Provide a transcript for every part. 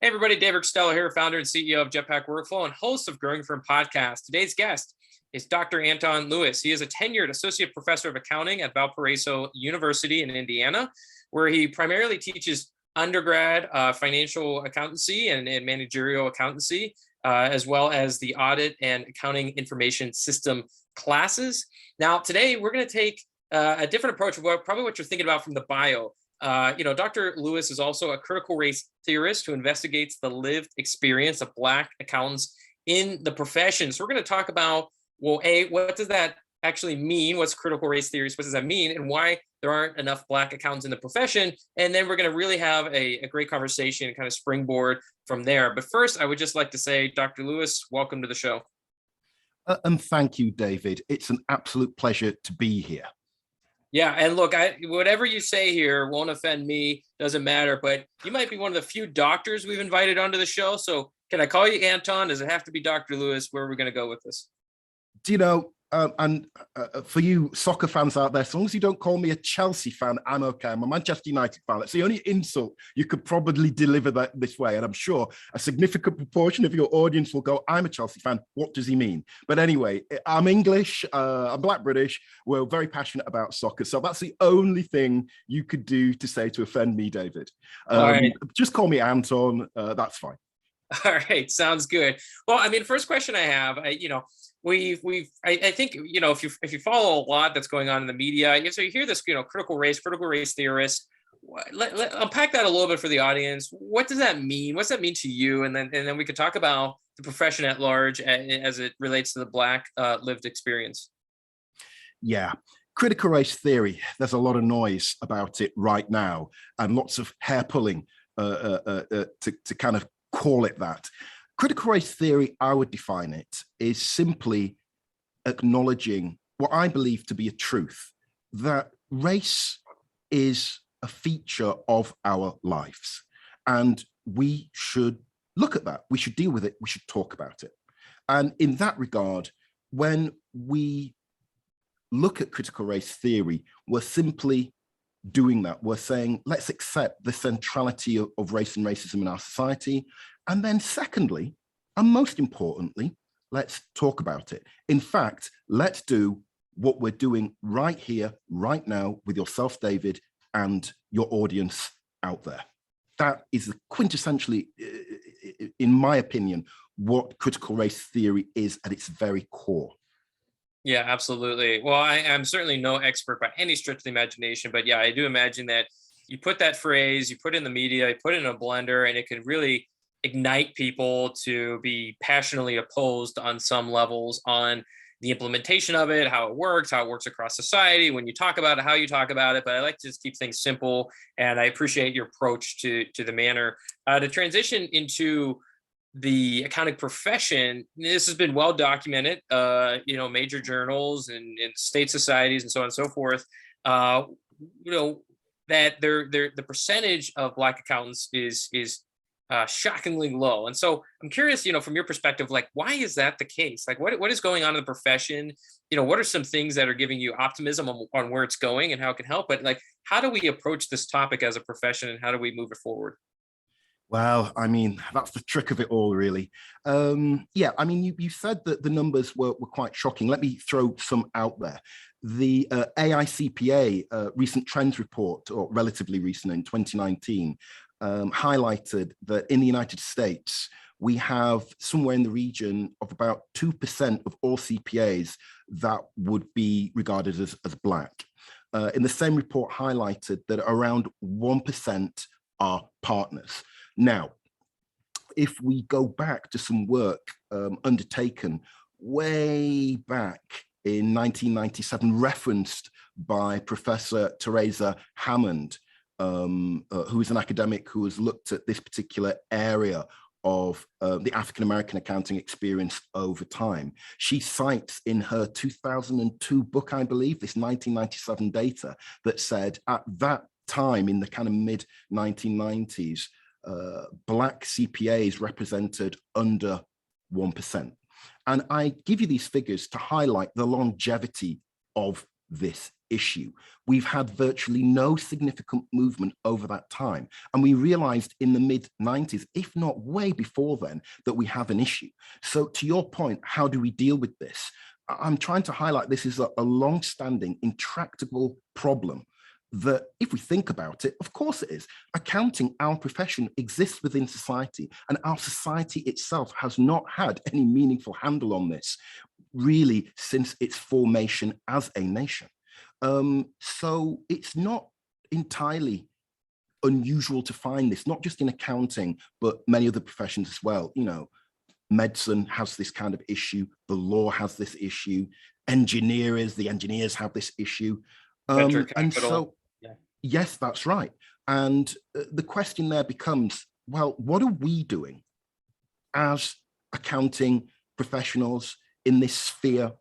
Hey everybody, Dave Costello here, founder and CEO of Jetpack Workflow and host of Growing Firm Podcast. Today's guest is Dr. Anton Lewis. He is a tenured associate professor of accounting at Valparaiso University in Indiana, where he primarily teaches undergrad financial accountancy and managerial accountancy, as well as the audit and accounting information system classes. Now, today we're going to take a different approach of probably what you're thinking about from the bio. Dr. Lewis is also a critical race theorist who investigates the lived experience of Black accountants in the profession. So we're going to talk about, well, what does that actually mean? What's critical race theory? What does that mean? And why there aren't enough Black accountants in the profession? And then we're going to really have a great conversation and kind of springboard from there. But first, I would just like to say, Dr. Lewis, welcome to the show. And thank you, David. It's an absolute pleasure to be here. Yeah, and look, whatever you say here won't offend me, doesn't matter, but you might be one of the few doctors we've invited onto the show. So can I call you Anton? Does it have to be Dr. Lewis? Where are we going to go with this? Do you know, for you soccer fans out there, as long as you don't call me a Chelsea fan, I'm okay. I'm a Manchester United fan. That's the only insult you could probably deliver that this way. And I'm sure a significant proportion of your audience will go, I'm a Chelsea fan. What does he mean? But anyway, I'm English, I'm Black British. We're very passionate about soccer. So that's the only thing you could do to say to offend me, David. Right. Just call me Anton. That's fine. All right. Sounds good. Well, I mean, first question I have, I think, if you follow a lot that's going on in the media, so you hear this, critical race theorist. Unpack that a little bit for the audience. What does that mean? What's that mean to you? And then we could talk about the profession at large as it relates to the Black lived experience. Yeah. Critical race theory, there's a lot of noise about it right now and lots of hair pulling to kind of call it that. Critical race theory, I would define it, is simply acknowledging what I believe to be a truth, that race is a feature of our lives. And we should look at that. We should deal with it. We should talk about it. And in that regard, when we look at critical race theory, we're simply doing that. We're saying, let's accept the centrality of race and racism in our society. And then secondly, and most importantly, let's talk about it. In fact, let's do what we're doing right here, right now with yourself, David, and your audience out there. That is quintessentially, in my opinion, what critical race theory is at its very core. Yeah, absolutely. Well, I'm certainly no expert by any stretch of the imagination, but yeah, I do imagine that you put that phrase, you put it in the media, you put it in a blender, and it can really ignite people to be passionately opposed on some levels on the implementation of it, how it works across society, when you talk about it, how you talk about it. But I like to just keep things simple, and I appreciate your approach to the manner. To transition into the accounting profession, this has been well documented, major journals and state societies and so on and so forth, that the percentage of Black accountants is shockingly low. And so I'm curious, from your perspective, like, why is that the case? Like, what is going on in the profession? What are some things that are giving you optimism on where it's going and how it can help? But like, how do we approach this topic as a profession and how do we move it forward? Well, I mean, that's the trick of it all, really. You said that the numbers were quite shocking. Let me throw some out there. The AICPA recent trends report, or relatively recent in 2019, highlighted that in the United States, we have somewhere in the region of about 2% of all CPAs that would be regarded as Black. In the same report highlighted that around 1% are partners. Now, if we go back to some work undertaken way back in 1997, referenced by Professor Teresa Hammond, who is an academic who has looked at this particular area of the African-American accounting experience over time. She cites in her 2002 book, I believe, this 1997 data that said at that time in the kind of mid 1990s, Black CPAs represented under 1%. And I give you these figures to highlight the longevity of this issue. We've had virtually no significant movement over that time. And we realized in the mid-90s, if not way before then, that we have an issue. So to your point, how do we deal with this? I'm trying to highlight this is a long-standing, intractable problem that, if we think about it, of course it is. Accounting, our profession, exists within society, and our society itself has not had any meaningful handle on this, really, since its formation as a nation. So it's not entirely unusual to find this, not just in accounting, but many other professions as well. You know, medicine has this kind of issue, the law has this issue, the engineers have this issue. And so, yeah. Yes, that's right. And the question there becomes, well, what are we doing as accounting professionals in this sphere?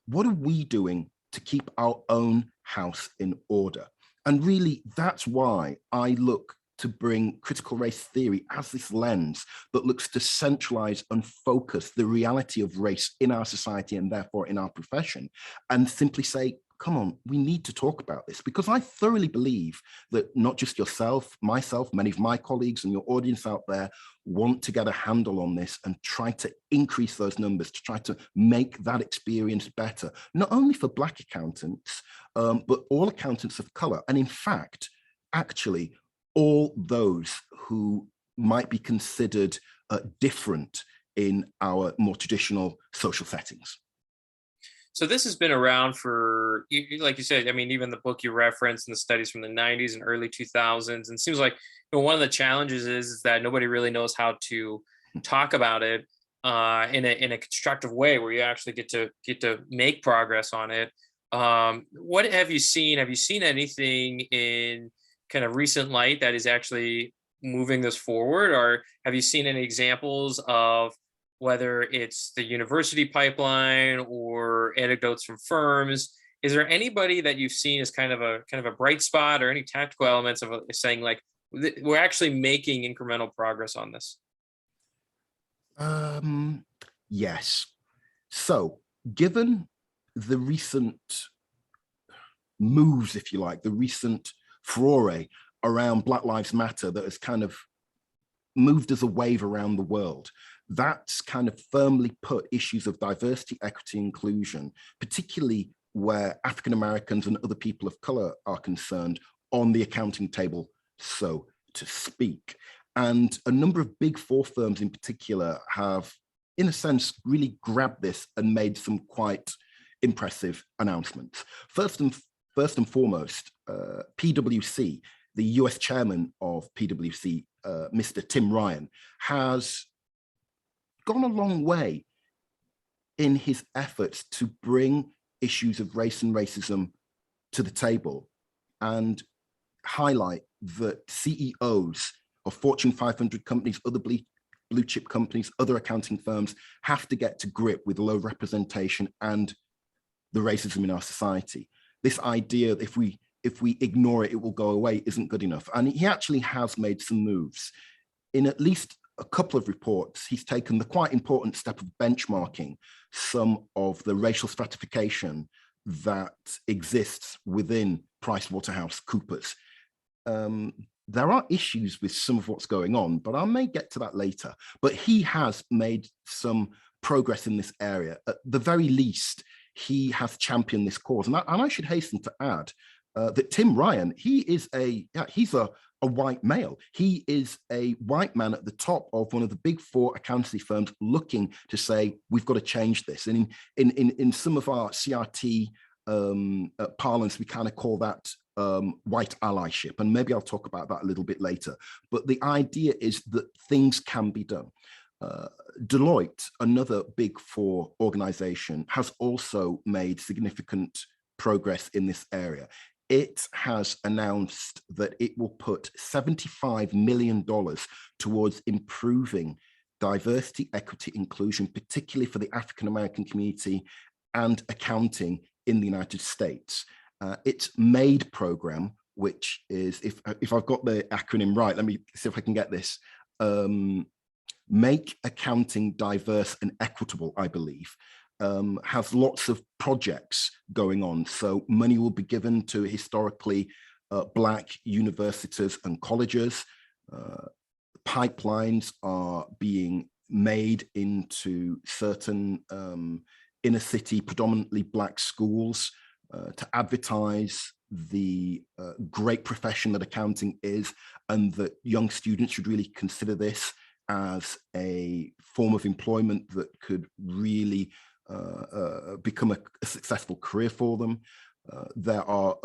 What are we doing to keep our own house in order? And really, that's why I look to bring critical race theory as this lens that looks to centralize and focus the reality of race in our society and therefore in our profession, and simply say, come on, we need to talk about this, because I thoroughly believe that not just yourself, myself, many of my colleagues and your audience out there want to get a handle on this and try to increase those numbers, to try to make that experience better, not only for Black accountants, but all accountants of color. And in fact, actually, all those who might be considered different in our more traditional social settings. So this has been around for, like you said, I mean, even the book you referenced and the studies from the 90s and early 2000s. And it seems like, you know, one of the challenges is that nobody really knows how to talk about it in a constructive way where you actually get to make progress on it. What have you seen? Have you seen anything in kind of recent light that is actually moving this forward? Or have you seen any examples of whether it's the university pipeline or anecdotes from firms? Is there anybody that you've seen as kind of a bright spot, or any tactical elements of saying like, we're actually making incremental progress on this? Yes. So given the recent moves, if you like, the recent furore around Black Lives Matter that has kind of moved as a wave around the world, that's kind of firmly put issues of diversity, equity, inclusion, particularly where African Americans and other people of color are concerned, on the accounting table, so to speak. And a number of big four firms in particular have, in a sense, really grabbed this and made some quite impressive announcements. First and foremost, PwC, the US chairman of PwC, Mr. Tim Ryan, has gone a long way in his efforts to bring issues of race and racism to the table and highlight that CEOs of Fortune 500 companies, other blue chip companies, other accounting firms have to get to grip with low representation and the racism in our society. This idea that if we ignore it, it will go away isn't good enough. And he actually has made some moves. In at least a couple of reports, he's taken the quite important step of benchmarking some of the racial stratification that exists within PricewaterhouseCoopers. There are issues with some of what's going on, but I may get to that later. But he has made some progress in this area. At the very least, he has championed this cause. And I should hasten to add that Tim Ryan, he's a white male. He is a white man at the top of one of the big four accountancy firms looking to say, we've got to change this. And in some of our CRT parlance, we kind of call that white allyship. And maybe I'll talk about that a little bit later. But the idea is that things can be done. Deloitte, another big four organization, has also made significant progress in this area. It has announced that it will put $75 million towards improving diversity, equity, inclusion, particularly for the African-American community and accounting in the United States. Its MADE program, which is, if I've got the acronym right, let me see if I can get this, Make Accounting Diverse and Equitable, I believe. has lots of projects going on. So money will be given to historically Black universities and colleges. Pipelines are being made into certain inner city, predominantly Black schools to advertise the great profession that accounting is, and that young students should really consider this as a form of employment that could really become a successful career for them. There are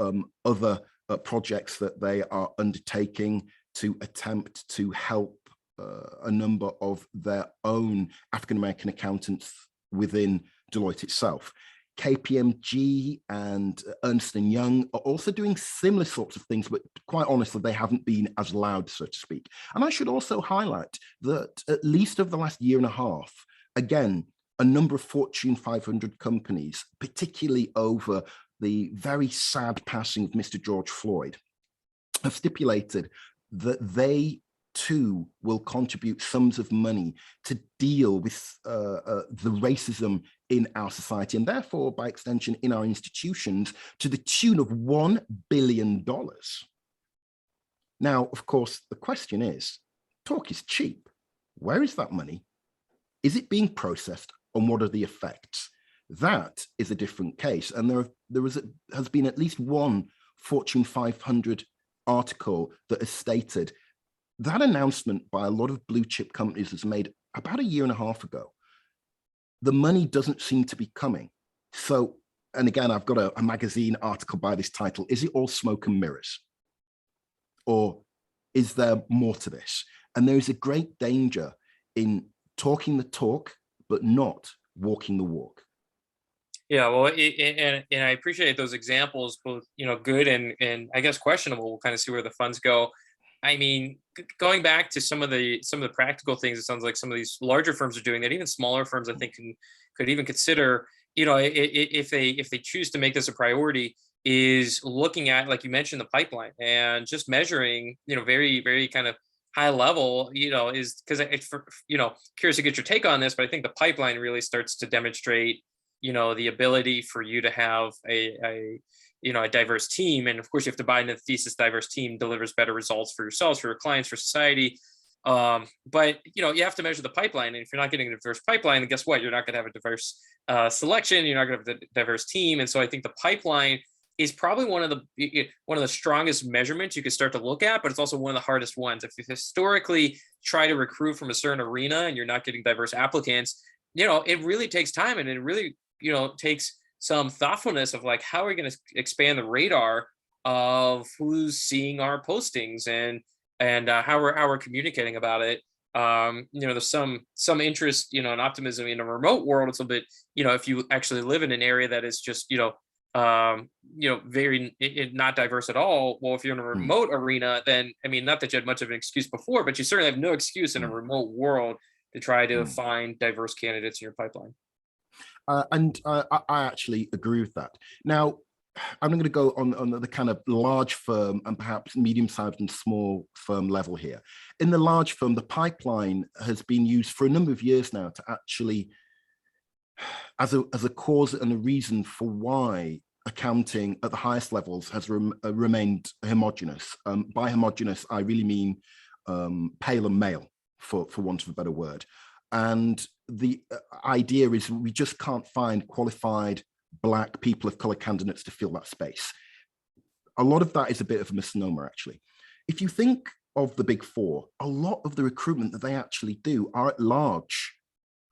other projects that they are undertaking to attempt to help a number of their own African-American accountants within Deloitte itself. KPMG and Ernst & Young are also doing similar sorts of things, but quite honestly, they haven't been as loud, so to speak. And I should also highlight that at least over the last year and a half, again, a number of Fortune 500 companies, particularly over the very sad passing of Mr. George Floyd, have stipulated that they too will contribute sums of money to deal with the racism in our society, and therefore, by extension, in our institutions, to the tune of $1 billion. Now, of course, the question is, talk is cheap. Where is that money? Is it being processed, and what are the effects? That is a different case, and has been at least one Fortune 500 article that has stated that announcement by a lot of blue chip companies was made about a year and a half ago. The money doesn't seem to be coming. So, and again, I've got a magazine article by this title, is it all smoke and mirrors? Or is there more to this? And there is a great danger in talking the talk, but not walking the walk. Yeah, well, and I appreciate those examples, both good and I guess questionable. We'll kind of see where the funds go. I mean, going back to some of the practical things, it sounds like some of these larger firms are doing that. Even smaller firms, I think, could even consider, if they choose to make this a priority, is looking at, like you mentioned, the pipeline and just measuring, very, very kind of high level, is because curious to get your take on this, but I think the pipeline really starts to demonstrate, the ability for you to have a diverse team. And of course, you have to buy into the thesis diverse team delivers better results for yourselves, for your clients, for society. But you have to measure the pipeline. And if you're not getting a diverse pipeline, then guess what? You're not going to have a diverse selection. You're not going to have a diverse team. And so I think the pipeline is probably one of the strongest measurements you could start to look at, but it's also one of the hardest ones. If you historically try to recruit from a certain arena and you're not getting diverse applicants, it really takes time, and it really, takes some thoughtfulness of like, how are we going to expand the radar of who's seeing our postings and how we're communicating about it. There's some interest, and optimism in a remote world. It's a bit, if you actually live in an area that is just, very not diverse at all. Well, if you're in a remote arena, then, I mean, not that you had much of an excuse before, but you certainly have no excuse in a remote world to try to find diverse candidates in your pipeline. And I actually agree with that. Now, I'm going to go on the kind of large firm and perhaps medium-sized and small firm level here. In the large firm, the pipeline has been used for a number of years now to actually, as a cause and a reason for why accounting at the highest levels has remained homogenous. By homogenous, I really mean pale and male, for want of a better word. And the idea is we just can't find qualified Black people of color candidates to fill that space. A lot of that is a bit of a misnomer, actually. If you think of the Big Four, a lot of the recruitment that they actually do are at large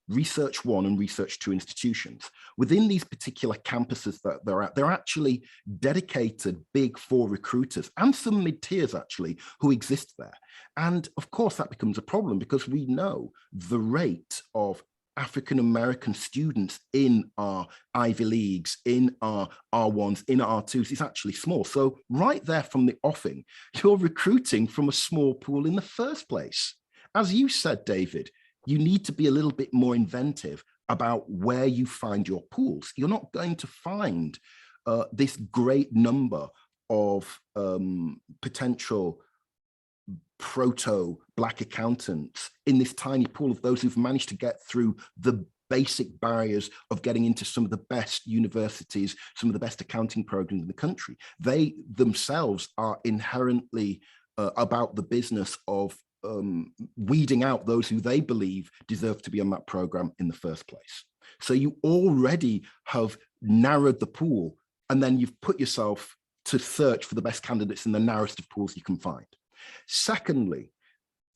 Research 1 and Research 2 institutions. Within these particular campuses that they're at, they're actually dedicated Big Four recruiters and some mid-tiers actually who exist there. And of course that becomes a problem because we know the rate of African-American students in our Ivy Leagues, in our R1s, in our R2s is actually small. So right there from the offing, you're recruiting from a small pool in the first place. As you said, David, you need to be a little bit more inventive about where you find your pools. You're not going to find this great number of potential proto Black accountants in this tiny pool of those who've managed to get through the basic barriers of getting into some of the best universities, some of the best accounting programs in the country. They themselves are inherently about the business of weeding out those who they believe deserve to be on that program in the first place. So you already have narrowed the pool, and then you've put yourself to search for the best candidates in the narrowest of pools you can find. Secondly,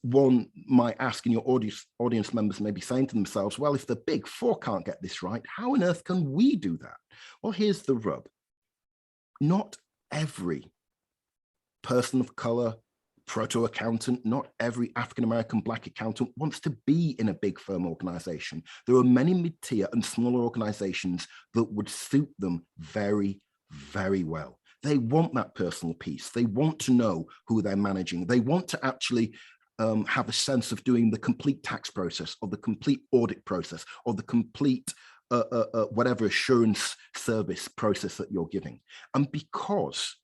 one might ask, and your audience members may be saying to themselves, well, if the big four can't get this right, how on earth can we do that? Well, here's the rub. Not every person of color, proto-accountant, not every African-American Black accountant wants to be in a big firm organization. There are many mid-tier and smaller organizations that would suit them very, very well. They want that personal piece. They want to know who they're managing. They want to actually have a sense of doing the complete tax process, or the complete audit process, or the complete whatever assurance service process that you're giving. And because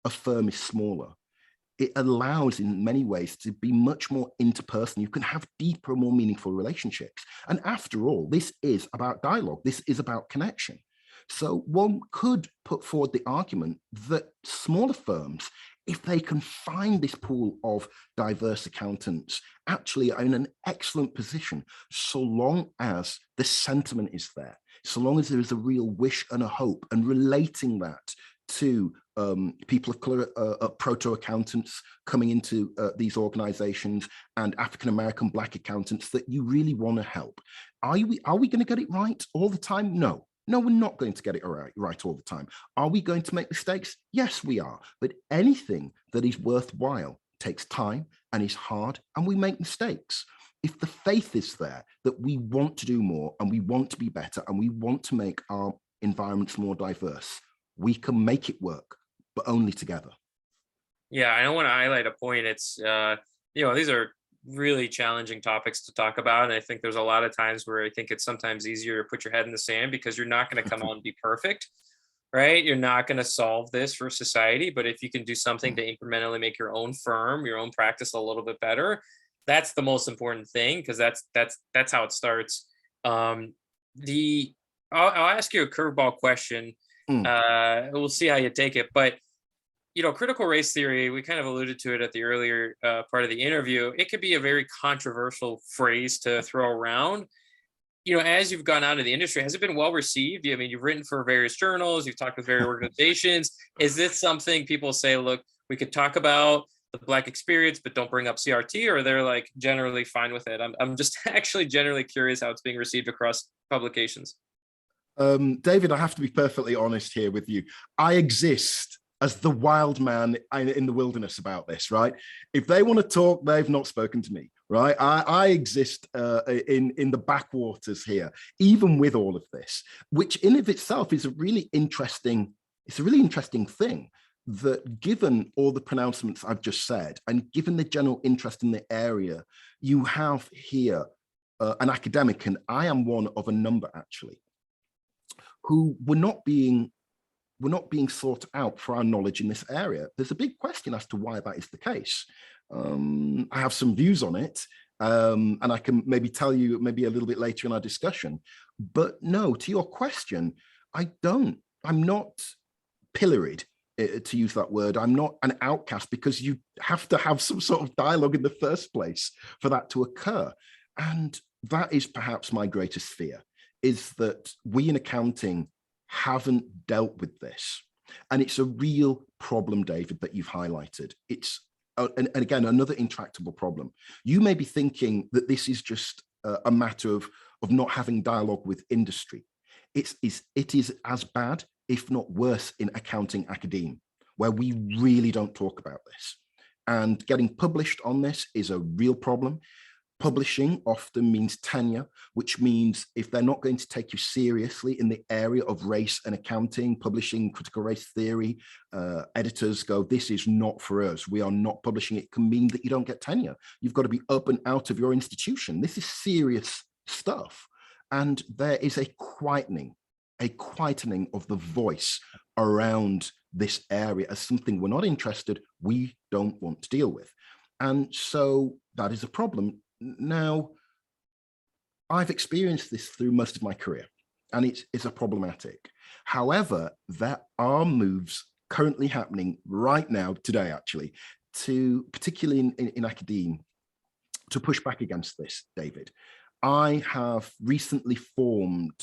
a firm is smaller, it allows in many ways to be much more interpersonal. You can have deeper, more meaningful relationships. And after all, this is about dialogue. This is about connection. So one could put forward the argument that smaller firms, if they can find this pool of diverse accountants, actually are in an excellent position, so long as the sentiment is there, so long as there is a real wish and a hope, and relating that to people of color, proto-accountants coming into these organizations, and African-American Black accountants that you really want to help. Are we going to get it right all the time? No. No, we're not going to get it right all the time. Are we going to make mistakes? Yes, we are. But anything that is worthwhile takes time and is hard, and we make mistakes. If the faith is there that we want to do more, and we want to be better, and we want to make our environments more diverse, we can make it work, but only together. Yeah, I don't want to highlight a point. It's, these are really challenging topics to talk about. And I think there's a lot of times where I think it's sometimes easier to put your head in the sand, because you're not going to come out and be perfect, right? You're not going to solve this for society, but if you can do something to incrementally make your own firm, your own practice a little bit better, that's the most important thing, because that's how it starts. I'll ask you a curveball question. We'll see how you take it, but critical race theory, we kind of alluded to it at the earlier part of the interview. It could be a very controversial phrase to throw around. As you've gone out of the industry, has it been well received? I mean, you've written for various journals, you've talked with various organizations. Is this something people say, look, we could talk about the Black experience, but don't bring up CRT, or they're like generally fine with it? I'm just actually generally curious how it's being received across publications. David, I have to be perfectly honest here with you. I exist as the wild man in the wilderness about this, right? If they want to talk, they've not spoken to me, right? I exist in the backwaters here, even with all of this, which in of itself is a really interesting thing, that given all the pronouncements I've just said, and given the general interest in the area, you have here an academic, and I am one of a number actually, who were not being sought out for our knowledge in this area. There's a big question as to why that is the case. I have some views on it, and I can maybe tell you maybe a little bit later in our discussion. But no, to your question, I'm not pilloried, to use that word. I'm not an outcast, because you have to have some sort of dialogue in the first place for that to occur. And that is perhaps my greatest fear, is that we in accounting haven't dealt with this. And it's a real problem, David, that you've highlighted. It's, and again, another intractable problem. You may be thinking that this is just a matter of not having dialogue with industry. It is as bad, if not worse, in accounting academia, where we really don't talk about this. And getting published on this is a real problem. Publishing often means tenure, which means if they're not going to take you seriously in the area of race and accounting, publishing critical race theory, editors go, this is not for us. We are not publishing. It can mean that you don't get tenure. You've got to be up and out of your institution. This is serious stuff. And there is a quietening of the voice around this area as something we're not interested, we don't want to deal with. And so that is a problem. Now, I've experienced this through most of my career, and it's a problematic. However, there are moves currently happening right now, today actually, to particularly in academia, to push back against this, David. I have recently formed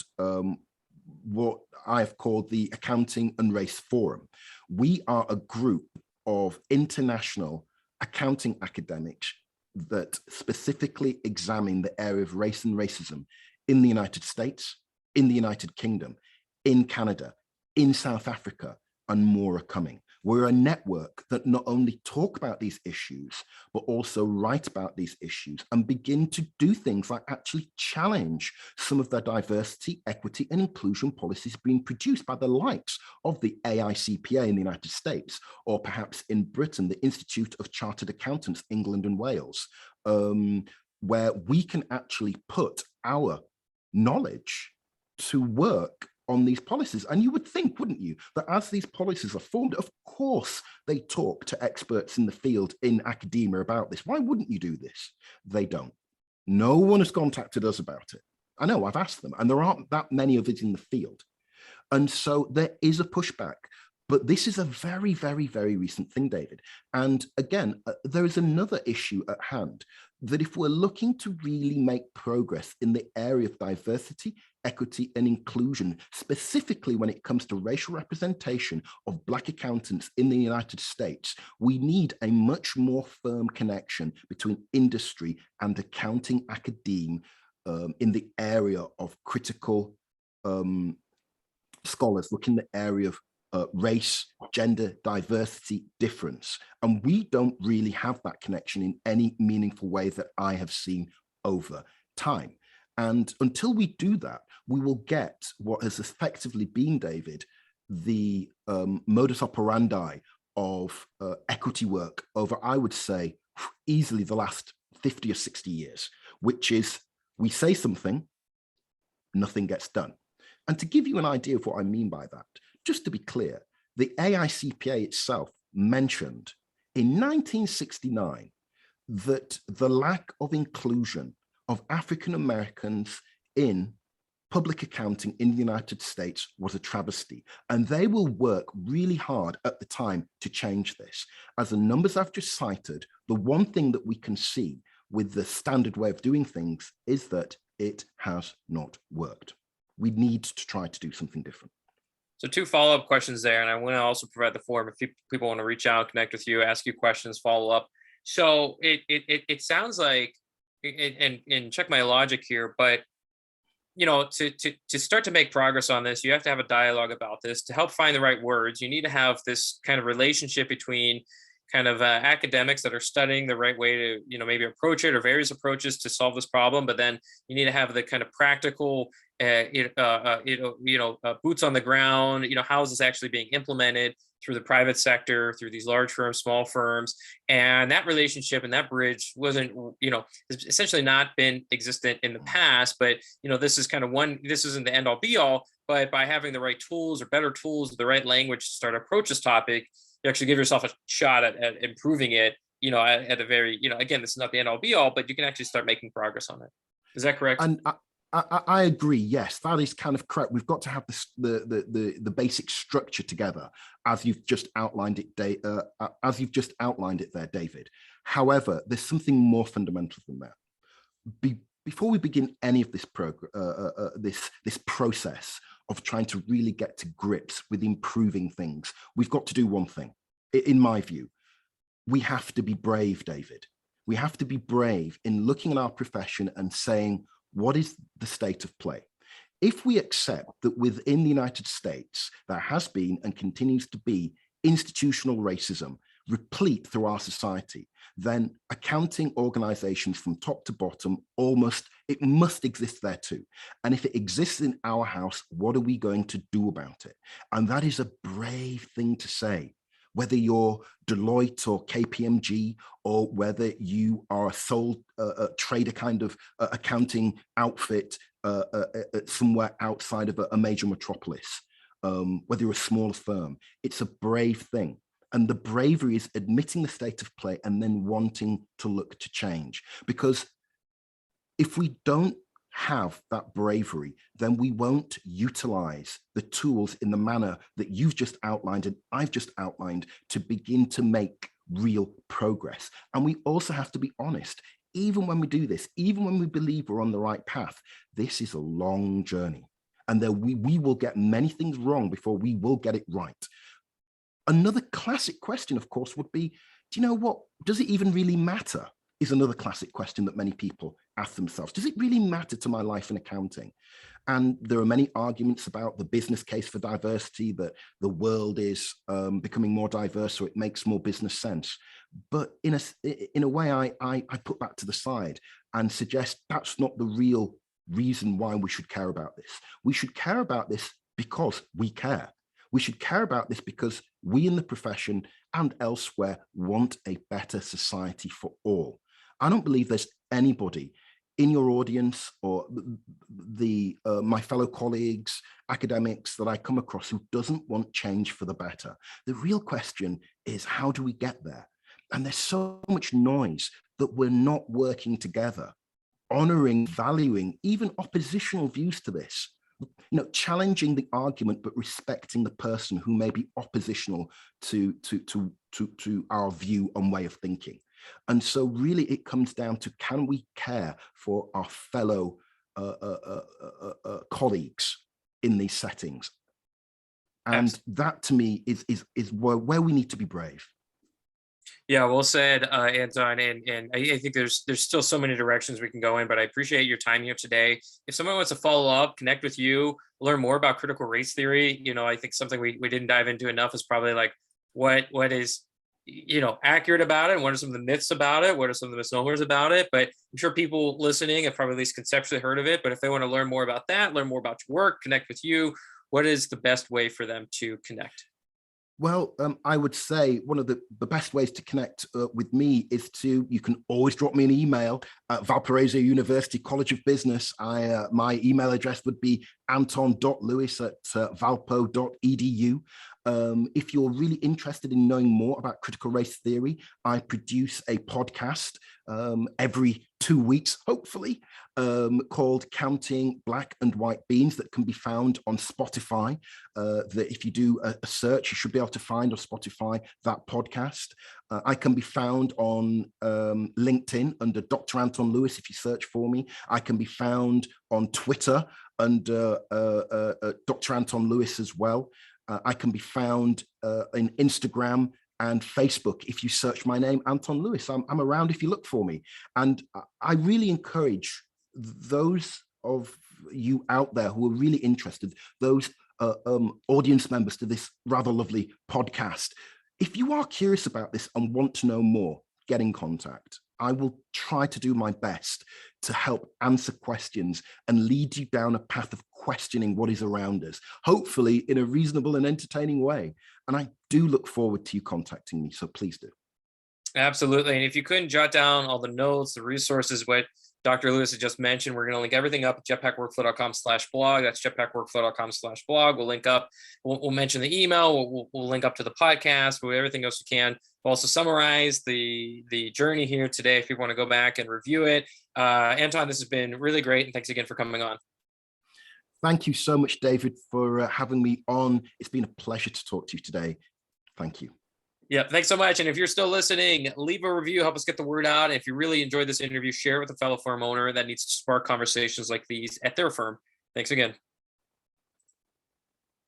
what I have called the Accounting and Race Forum. We are a group of international accounting academics that specifically examine the area of race and racism in the United States, in the United Kingdom, in Canada, in South Africa, and more are coming. We're a network that not only talk about these issues, but also write about these issues and begin to do things like actually challenge some of the diversity, equity, and inclusion policies being produced by the likes of the AICPA in the United States, or perhaps in Britain, the Institute of Chartered Accountants, England and Wales, where we can actually put our knowledge to work on these policies. And you would think, wouldn't you, that as these policies are formed, of course, they talk to experts in the field in academia about this. Why wouldn't you do this? They don't. No one has contacted us about it. I know, I've asked them, and there aren't that many of it in the field. And so there is a pushback. But this is a very, very, very recent thing, David. And again, there is another issue at hand, that if we're looking to really make progress in the area of diversity, equity, and inclusion, specifically when it comes to racial representation of Black accountants in the United States, we need a much more firm connection between industry and accounting academia in the area of critical scholars, look in the area of race, gender, diversity, difference. And we don't really have that connection in any meaningful way that I have seen over time. And until we do that, we will get what has effectively been, David, the modus operandi of equity work over, I would say, easily the last 50 or 60 years, which is we say something, nothing gets done. And to give you an idea of what I mean by that, just to be clear, the AICPA itself mentioned in 1969 that the lack of inclusion of African Americans in public accounting in the United States was a travesty. And they will work really hard at the time to change this. As the numbers I've just cited, the one thing that we can see with the standard way of doing things is that it has not worked. We need to try to do something different. So 2 follow-up questions there, and I want to also provide the forum if people want to reach out, connect with you, ask you questions, follow up. So it sounds like, and check my logic here, but you know, to start to make progress on this, you have to have a dialogue about this. To help find the right words, you need to have this kind of relationship between kind of academics that are studying the right way to, you know, maybe approach it, or various approaches to solve this problem. But then you need to have the kind of practical, boots on the ground. You know, how is this actually being implemented through the private sector, through these large firms, small firms, and that relationship and that bridge wasn't, you know, has essentially not been existent in the past. But you know, this is kind of one. This isn't the end all be all, but by having the right tools or better tools, the right language to start to approach this topic, you actually give yourself a shot at improving it, you know, at a very, you know, again, this is not the end all be all, but you can actually start making progress on it. Is that correct? And I agree. Yes, that is kind of correct. We've got to have the basic structure together, as you've just outlined it, there, David. However, there's something more fundamental than that. Before we begin any of this this process of trying to really get to grips with improving things, we've got to do one thing. In my view, we have to be brave, David. We have to be brave in looking at our profession and saying, what is the state of play? If we accept that within the United States, there has been and continues to be institutional racism replete through our society, then accounting organizations from top to bottom, it must exist there too. And if it exists in our house, what are we going to do about it? And that is a brave thing to say. Whether you're Deloitte or KPMG, or whether you are a sole trader kind of accounting outfit somewhere outside of a major metropolis, whether you're a smaller firm, it's a brave thing. And the bravery is admitting the state of play and then wanting to look to change. Because if we don't have that bravery, then we won't utilize the tools in the manner that you've just outlined and I've just outlined to begin to make real progress. And we also have to be honest. Even when we do this, even when we believe we're on the right path, this is a long journey. And we will get many things wrong before we will get it right. Another classic question, of course, would be, do you know what? Does it even really matter? Is another classic question that many people ask themselves. Does it really matter to my life in accounting? And there are many arguments about the business case for diversity, that the world is becoming more diverse, so it makes more business sense. But in a way, I put that to the side and suggest that's not the real reason why we should care about this. We should care about this because we care. We should care about this because we in the profession and elsewhere want a better society for all. I don't believe there's anybody in your audience or my fellow colleagues, academics that I come across who doesn't want change for the better. The real question is, how do we get there? And there's so much noise that we're not working together, honoring, valuing even oppositional views to this. Challenging the argument, but respecting the person who may be oppositional to our view and way of thinking. And so really it comes down to, can we care for our fellow colleagues in these settings? And Absolutely. that to me is where we need to be brave. Yeah, well said, Anton. And I think there's still so many directions we can go in, but I appreciate your time here today. If someone wants to follow up, connect with you, learn more about critical race theory, I think something we didn't dive into enough is probably like what is accurate about it, and what are some of the myths about it, what are some of the misnomers about it. But I'm sure people listening have probably at least conceptually heard of it. But if they want to learn more about that, learn more about your work, connect with you, what is the best way for them to connect? Well, I would say one of the best ways to connect with me is you can always drop me an email at Valparaiso University College of Business. My email address would be anton.lewis@valpo.edu. If you're really interested in knowing more about critical race theory, I produce a podcast every 2 weeks, hopefully, called Counting Black and White Beans, that can be found on Spotify. That if you do a search, you should be able to find on Spotify that podcast. I can be found on LinkedIn under Dr. Anton Lewis if you search for me. I can be found on Twitter under Dr. Anton Lewis as well. I can be found in Instagram and Facebook if you search my name, Anton Lewis. I'm around if you look for me. And I really encourage those of you out there who are really interested, those audience members to this rather lovely podcast. If you are curious about this and want to know more, get in contact. I will try to do my best to help answer questions and lead you down a path of questioning what is around us, hopefully in a reasonable and entertaining way. And I do look forward to you contacting me, so please do. Absolutely. And if you couldn't jot down all the notes, the resources, what Dr. Lewis has just mentioned, we're going to link everything up at jetpackworkflow.com/blog. That's jetpackworkflow.com/blog. We'll link up, we'll mention the email, we'll link up to the podcast, we'll everything else we can. We'll also summarize the journey here today if you want to go back and review it. Anton, this has been really great. And thanks again for coming on. Thank you so much, David, for having me on. It's been a pleasure to talk to you today. Thank you. Yeah, thanks so much. And if you're still listening, leave a review, help us get the word out. And if you really enjoyed this interview, share it with a fellow firm owner that needs to spark conversations like these at their firm. Thanks again.